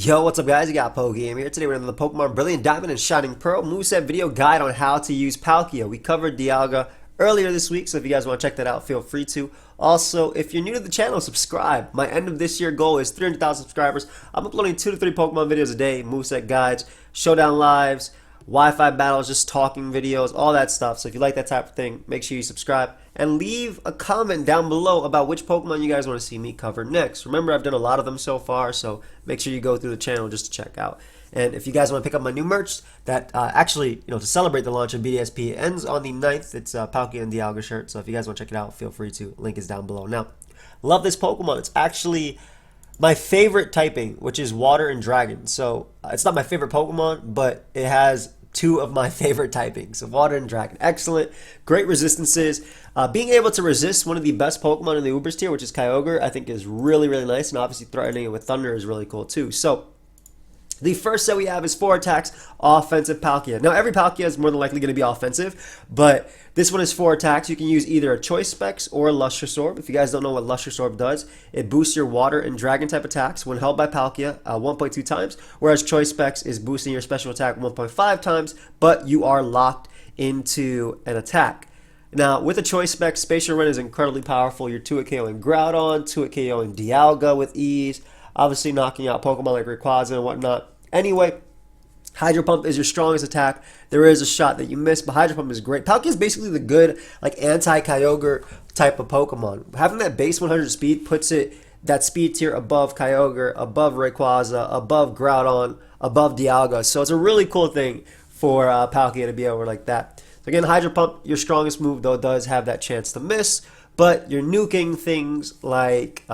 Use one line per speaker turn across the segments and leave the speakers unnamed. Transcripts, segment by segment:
Yo, what's up guys? You got PokeaimMD here. Today we're in the Pokemon Brilliant Diamond and Shining Pearl Moveset video guide on how to use Palkia. We covered Dialga earlier this week, so if you guys want to check that out, feel free to. Also, if you're new to the channel, subscribe. My end of this year goal is 300,000 subscribers. I'm uploading 2 to 3 Pokemon videos a day, moveset guides, showdown lives, Wi-Fi battles, just talking videos, all that stuff. So if you like that type of thing, make sure you subscribe and leave a comment down below about which Pokemon you guys want to see me cover next. Remember, I've done a lot of them so far, so make sure you go through the channel just to check out. And if you guys want to pick up my new merch, that to celebrate the launch of BDSP, ends on the 9th. It's a Palkia and Dialga shirt, so if you guys want to check it out, feel free to. Link is down below. Now, love this Pokemon. It's actually my favorite typing, which is Water and Dragon. So it's not my favorite Pokemon, but it has 2 of my favorite typings. So Water and Dragon, excellent, great resistances. Being able to resist one of the best Pokemon in the Ubers tier, which is Kyogre, I think is really, really nice. And obviously threatening it with Thunder is really cool too. So the first set we have is 4 attacks, offensive Palkia. Now, every Palkia is more than likely going to be offensive, but this one is 4 attacks. You can use either a Choice Specs or a Lustrous Orb. If you guys don't know what Lustrous Orb does, it boosts your Water and Dragon type attacks when held by Palkia 1.2 times, whereas Choice Specs is boosting your special attack 1.5 times, but you are locked into an attack. Now, with a Choice Spec, Spacial Rend is incredibly powerful. You're 2-hit KOing Groudon, 2-hit KOing Dialga with ease, obviously knocking out Pokemon like Rayquaza and whatnot. Anyway, Hydro Pump is your strongest attack. There is a shot that you miss, but Hydro Pump is great. Palkia is basically the good, like, anti-Kyogre type of Pokemon. Having that base 100 speed puts it that speed tier above Kyogre, above Rayquaza, above Groudon, above Dialga. So it's a really cool thing for Palkia to be over like that. So again, Hydro Pump, your strongest move, though, does have that chance to miss, but you're nuking things like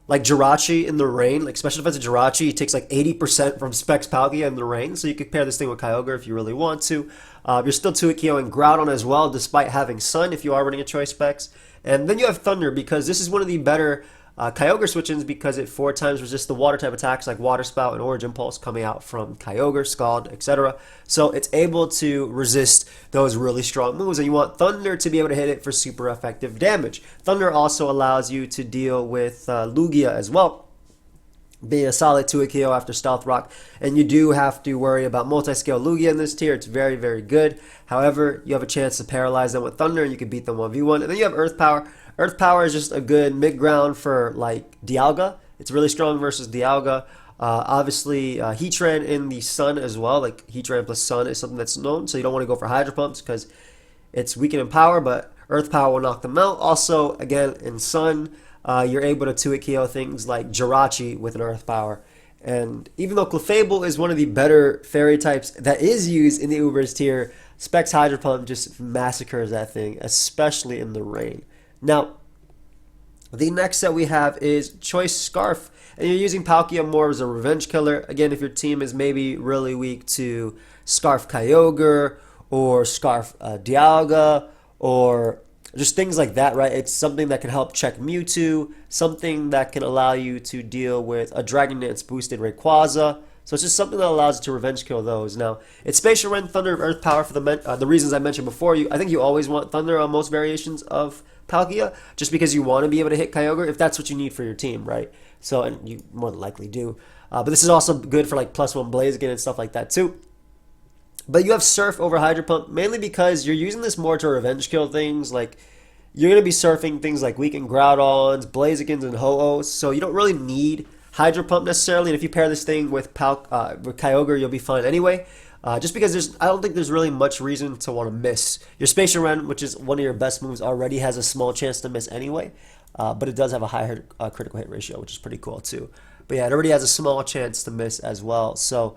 Jirachi in the rain, like special defensive Jirachi, it takes like 80% from Specs Palkia in the rain, so you could pair this thing with Kyogre if you really want to. You're still 2-hit KOing Groudon as well, despite having Sun if you are running a Choice Specs. And then you have Thunder, because this is one of the better Kyogre switch-ins, because it 4 times resists the water type attacks like Water Spout and Origin Pulse coming out from Kyogre, Scald, etc. So it's able to resist those really strong moves, and you want Thunder to be able to hit it for super effective damage. Thunder also allows you to deal with Lugia as well, being a solid 2-hit KO after Stealth Rock, and you do have to worry about multi-scale Lugia in this tier. It's very, very good. However, you have a chance to paralyze them with Thunder, and you can beat them 1v1. And then you have Earth Power. Earth Power is just a good mid-ground for, like, Dialga. It's really strong versus Dialga. Obviously, Heatran in the Sun as well. Like, Heatran plus Sun is something that's known, so you don't want to go for Hydro Pumps because it's weakened in power, but Earth Power will knock them out. Also, again, in Sun, you're able to 2-hit KO things like Jirachi with an Earth Power. And even though Clefable is one of the better fairy types that is used in the Ubers tier, Specs Hydro Pump just massacres that thing, especially in the rain. Now, the next set we have is Choice Scarf, and you're using Palkia more as a revenge killer. Again, if your team is maybe really weak to Scarf Kyogre or Scarf Dialga or just things like that, right? It's something that can help check Mewtwo, something that can allow you to deal with a Dragon Dance boosted Rayquaza. So it's just something that allows you to revenge kill those. Now, it's Spacial Rend, Thunder, and Earth Power for the reasons I mentioned before. I think you always want Thunder on most variations of Palkia, just because you want to be able to hit Kyogre if that's what you need for your team, right? So, and you more than likely do. But this is also good for like +1 Blaziken and stuff like that too. But you have Surf over Hydro Pump, mainly because you're using this more to revenge kill things. Like, you're going to be surfing things like weakened Groudons, Blazikens, and Ho-Ohs, so you don't really need Hydro Pump necessarily. And if you pair this thing with Kyogre, you'll be fine anyway. Just because I don't think there's really much reason to want to miss. Your Spacial Rend, which is one of your best moves, already has a small chance to miss anyway. But it does have a higher critical hit ratio, which is pretty cool too. But yeah, it already has a small chance to miss as well. So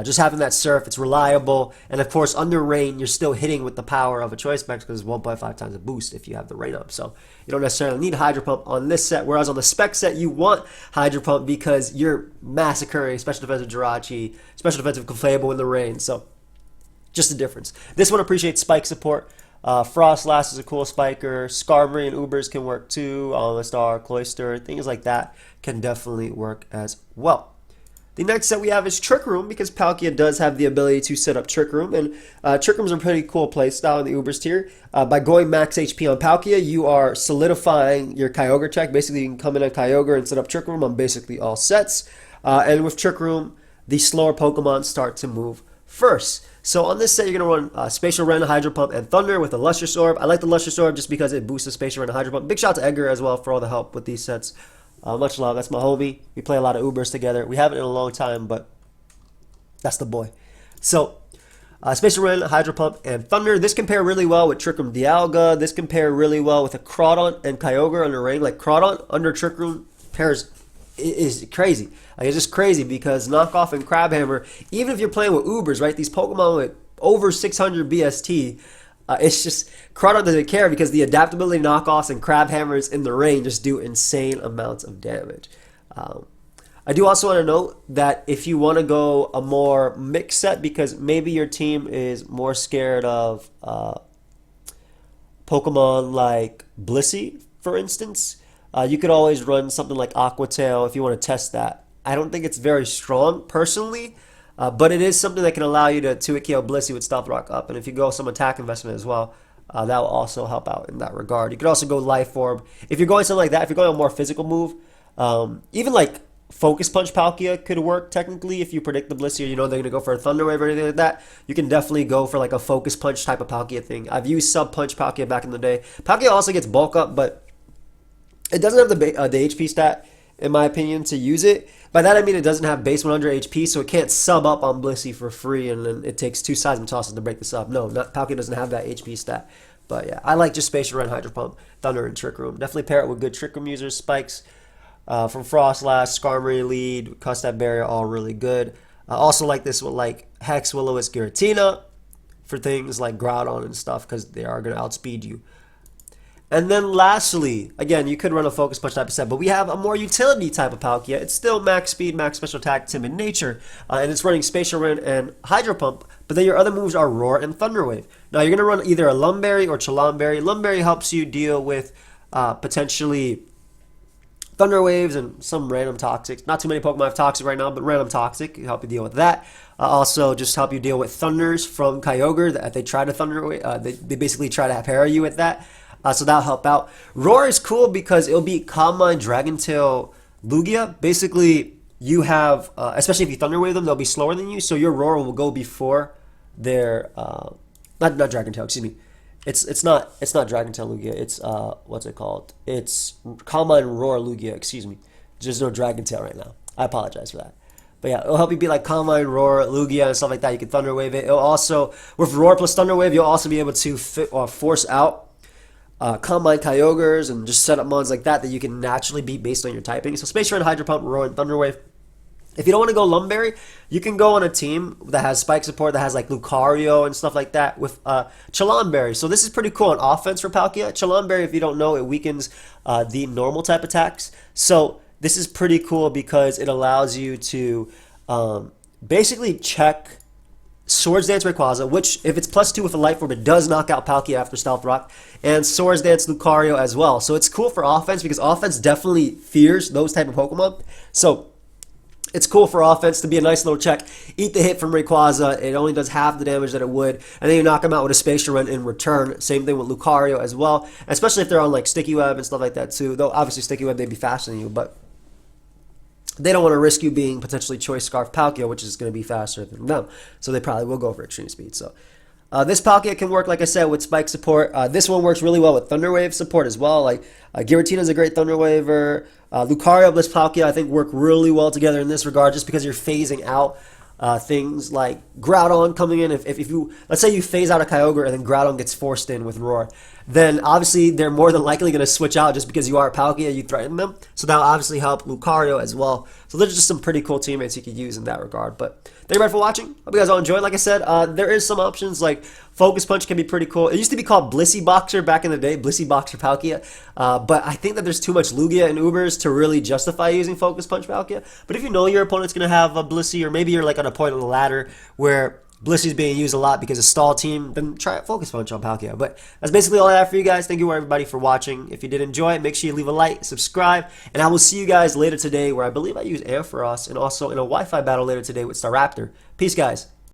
just having that Surf, it's reliable. And of course, under rain, you're still hitting with the power of a Choice Specs because it's 1.5 times a boost if you have the rain up. So you don't necessarily need Hydro Pump on this set. Whereas on the Spec set, you want Hydro Pump because you're massacring Special Defensive Jirachi, Special Defensive Clefable in the rain. So just a difference. This one appreciates Spike support. Frostlass is a cool spiker. Skarmory and Ubers can work too. Alistar, Cloyster, things like that can definitely work as well. The next set we have is Trick Room, because Palkia does have the ability to set up Trick Room, and Trick Room is a pretty cool playstyle in the Ubers tier. By going max HP on Palkia, you are solidifying your Kyogre check. Basically, you can come in on Kyogre and set up Trick Room on basically all sets. And with Trick Room, the slower Pokemon start to move first. So on this set, you're going to run Spacial, Rend, Hydro Pump, and Thunder with a Lustrous Orb. I like the Lustrous Orb just because it boosts the Spacial, Rend, and Hydro Pump. Big shout out to Edgar as well for all the help with these sets. Much love. That's my homie. We play a lot of Ubers together. We haven't in a long time, but that's the boy. So, Spacial, Rend, Hydro Pump, and Thunder. This compare really well with Trick Room Dialga. This compare really well with a Crawdon and Kyogre under Rain. Like, Crawdon under Trick Room pairs is crazy. Like, it's just crazy because Knockoff and Crabhammer, even if you're playing with Ubers, right, these Pokemon with over 600 BST, it's just, Crawdon doesn't care because the adaptability knockoffs and Crabhammers in the rain just do insane amounts of damage. I do also want to note that if you want to go a more mixed set, because maybe your team is more scared of Pokemon like Blissey, for instance, you could always run something like Aqua Tail if you want to test that. I don't think it's very strong, personally, but it is something that can allow you to 2-hit KO Blissey with Stealth Rock up. And if you go some attack investment as well, that will also help out in that regard. You could also go Life Orb. If you're going something like that, if you're going a more physical move, even like Focus Punch Palkia could work technically if you predict the Blissey or you know they're going to go for a Thunder Wave or anything like that. You can definitely go for like a Focus Punch type of Palkia thing. I've used Sub Punch Palkia back in the day. Palkia also gets bulk up, but it doesn't have the HP stat, in my opinion, to use it. By that I mean it doesn't have base 100 HP, so it can't sub up on Blissey for free, and then it takes 2 Seismic Tosses to break this up. No, Palkia doesn't have that HP stat. But yeah, I like just Spacial, Rend, Hydro Pump, Thunder, and Trick Room. Definitely pair it with good Trick Room users. Spikes from Frostlash, Skarmory Lead, Custap Barrier, all really good. I also like this with like Hex, Will-O-Wisp, Giratina for things like Groudon and stuff because they are going to outspeed you. And then lastly, again, you could run a Focus Punch type of set, but we have a more utility type of Palkia. It's still max speed, max special attack, timid nature, and it's running Spacial, Rend, and Hydro Pump, but then your other moves are Roar and Thunder Wave. Now you're going to run either a Lumberry or Chilamberry. Lumberry helps you deal with potentially Thunder Waves and some random Toxics. Not too many Pokemon have Toxic right now, but random Toxic can help you deal with that. Also, just help you deal with Thunders from Kyogre that they try to Thunder Wave. They basically try to para you with that. So that'll help out. Roar is cool because it'll be Calm Mind, Dragon Tail, Lugia. Basically, you have, especially if you Thunder Wave them, they'll be slower than you. So your Roar will go before their, not Dragon Tail, excuse me. It's not Dragon Tail Lugia. It's what's it called? It's Calm Mind, Roar, Lugia. Excuse me. There's no Dragon Tail right now. I apologize for that. But yeah, it'll help you be like Calm Mind, Roar, Lugia, and stuff like that. You can Thunder Wave it. It'll also, with Roar plus Thunder Wave, you'll also be able to force out Calm Mind Kyogres and just set up mons like that you can naturally beat based on your typing. So Spacial, Rend, Hydro Pump, Roar, and Thunder Wave. If you don't want to go Lumberry, you can go on a team that has Spike support, that has like Lucario and stuff like that with Chilamberry. So this is pretty cool on offense for Palkia. Chilamberry, if you don't know, it weakens the normal type attacks. So this is pretty cool because it allows you to basically check Swords Dance Rayquaza, which if it's +2 with a Life Orb, it does knock out Palkia after Stealth Rock, and Swords Dance Lucario as well. So it's cool for offense because offense definitely fears those type of Pokemon. So it's cool for offense to be a nice little check. Eat the hit from Rayquaza. It only does half the damage that it would. And then you knock him out with a Spacial Rend in return. Same thing with Lucario as well. Especially if they're on like Sticky Web and stuff like that too. Though obviously Sticky Web, they'd be faster than you. But they don't want to risk you being potentially Choice Scarf Palkia, which is going to be faster than them. So they probably will go for Extreme Speed. So this Palkia can work, like I said, with Spike support. This one works really well with Thunder Wave support as well. Like Giratina is a great Thunder Waver. Lucario, Bliss Palkia, I think work really well together in this regard, just because you're phasing out things like Groudon coming in. If you, let's say you phase out a Kyogre and then Groudon gets forced in with Roar, then obviously they're more than likely going to switch out just because you are Palkia, you threaten them. So that'll obviously help Lucario as well. So there's just some pretty cool teammates you could use in that regard. But thank you guys for watching. Hope you guys all enjoyed. Like I said, there is some options like Focus Punch can be pretty cool. It used to be called Blissey Boxer back in the day, Blissey Boxer Palkia. But I think that there's too much Lugia and Ubers to really justify using Focus Punch Palkia. But if you know your opponent's going to have a Blissey, or maybe you're like on a point on the ladder where Blissey's being used a lot because of stall team, then try a Focus Punch on Palkia. But that's basically all I have for you guys. Thank you everybody for watching. If you did enjoy it, make sure you leave a like, subscribe, and I will see you guys later today where I believe I use Ampharos and also in a Wi-Fi battle later today with Staraptor. Peace, guys.